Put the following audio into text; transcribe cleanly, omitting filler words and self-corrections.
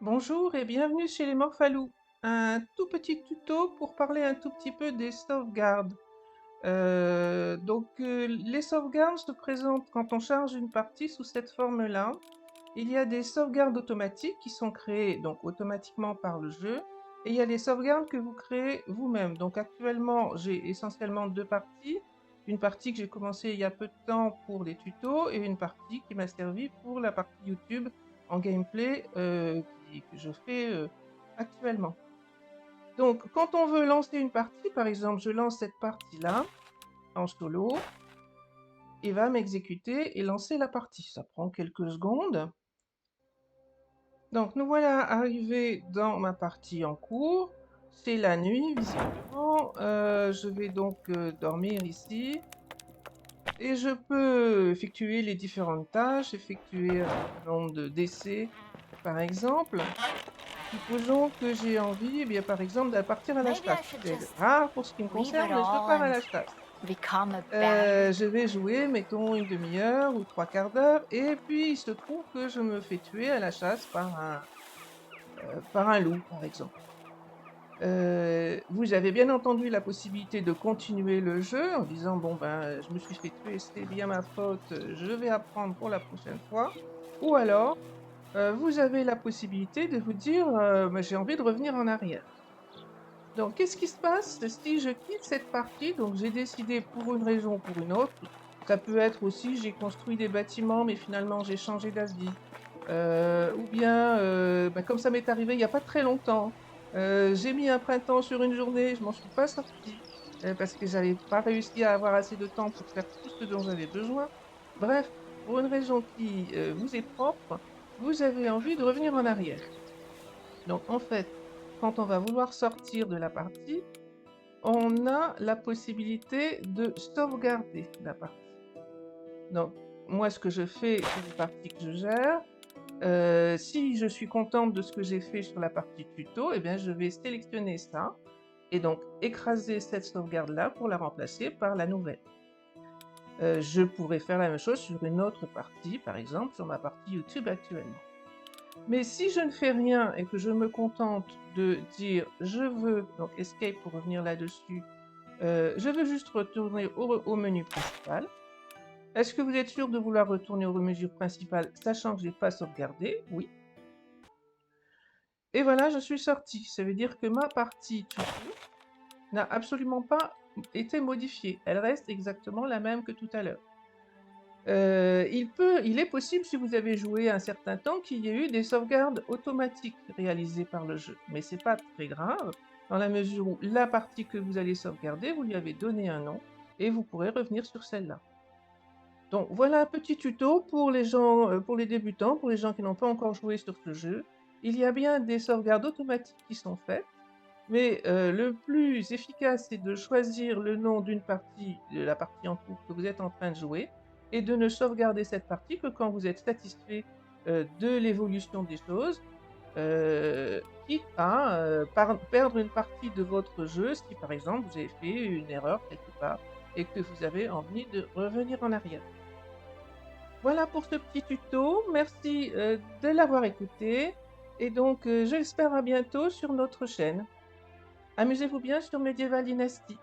Bonjour et bienvenue chez les Morphalous. Un tout petit tuto pour parler un tout petit peu des sauvegardes. Les sauvegardes se présentent quand on charge une partie sous cette forme-là. Il y a des sauvegardes automatiques qui sont créées donc automatiquement par le jeu, et il y a les sauvegardes que vous créez vous-même. Donc actuellement, j'ai essentiellement deux parties. Une partie que j'ai commencé il y a peu de temps pour les tutos et une partie qui m'a servi pour la partie YouTube en gameplay que je fais actuellement. Donc quand on veut lancer une partie, par exemple, je lance cette partie-là en solo, il va m'exécuter et lancer la partie. Ça prend quelques secondes. Donc nous voilà arrivés dans ma partie en cours. C'est la nuit, visiblement. Je vais donc dormir ici. Et je peux effectuer les différentes tâches, effectuer un certain nombre d'essais, par exemple. Supposons que j'ai envie, eh bien, par exemple, de partir à la Maybe I chasse. should C'est just rare pour ce qui me leave it concerne, mais je all pars à and la chasse. become a badger. Je vais jouer, mettons, une demi-heure ou trois quarts d'heure, et puis il se trouve que je me fais tuer à la chasse par un loup, par exemple. Vous avez bien entendu la possibilité de continuer le jeu en disant: «Bon, ben, je me suis fait tuer, c'est bien ma faute, je vais apprendre pour la prochaine fois». Ou alors, vous avez la possibilité de vous dire: «Bah, j'ai envie de revenir en arrière». Donc qu'est-ce qui se passe si je quitte cette partie? Donc j'ai décidé pour une raison ou pour une autre, ça peut être aussi j'ai construit des bâtiments, mais finalement j'ai changé d'avis. Ou bien, bah, comme ça m'est arrivé il y a pas très longtemps, j'ai mis un printemps sur une journée, je m'en suis pas sortie, parce que j'avais pas réussi à avoir assez de temps pour faire tout ce dont j'avais besoin. Bref, pour une raison qui, vous est propre, vous avez envie de revenir en arrière. Donc en fait, quand on va vouloir sortir de la partie, on a la possibilité de sauvegarder la partie. Donc moi, ce que je fais sur les parties que je gère, si je suis contente de ce que j'ai fait sur la partie tuto, eh bien je vais sélectionner ça et donc écraser cette sauvegarde-là pour la remplacer par la nouvelle. Je pourrais faire la même chose sur une autre partie, par exemple sur ma partie YouTube actuellement. Mais si je ne fais rien et que je me contente de dire je veux, donc escape pour revenir là-dessus, je veux juste retourner au menu principal. Est-ce que vous êtes sûr de vouloir retourner au menu principal, sachant que je n'ai pas sauvegardé? Oui. Et voilà, je suis sortie. Ça veut dire que ma partie tuto n'a absolument pas été modifiée. Elle reste exactement la même que tout à l'heure. Il est possible, si vous avez joué un certain temps, qu'il y ait eu des sauvegardes automatiques réalisées par le jeu. Mais c'est pas très grave, dans la mesure où la partie que vous allez sauvegarder, vous lui avez donné un nom, et vous pourrez revenir sur celle-là. Donc voilà un petit tuto pour les gens, pour les débutants, pour les gens qui n'ont pas encore joué sur ce jeu. Il y a bien des sauvegardes automatiques qui sont faites, mais le plus efficace, c'est de choisir le nom d'une partie, de la partie en cours que vous êtes en train de jouer, et de ne sauvegarder cette partie que quand vous êtes satisfait de l'évolution des choses, quitte à perdre une partie de votre jeu si par exemple vous avez fait une erreur quelque part et que vous avez envie de revenir en arrière. Voilà pour ce petit tuto, merci de l'avoir écouté, et donc je l'espère à bientôt sur notre chaîne. Amusez-vous bien sur Medieval Dynasty.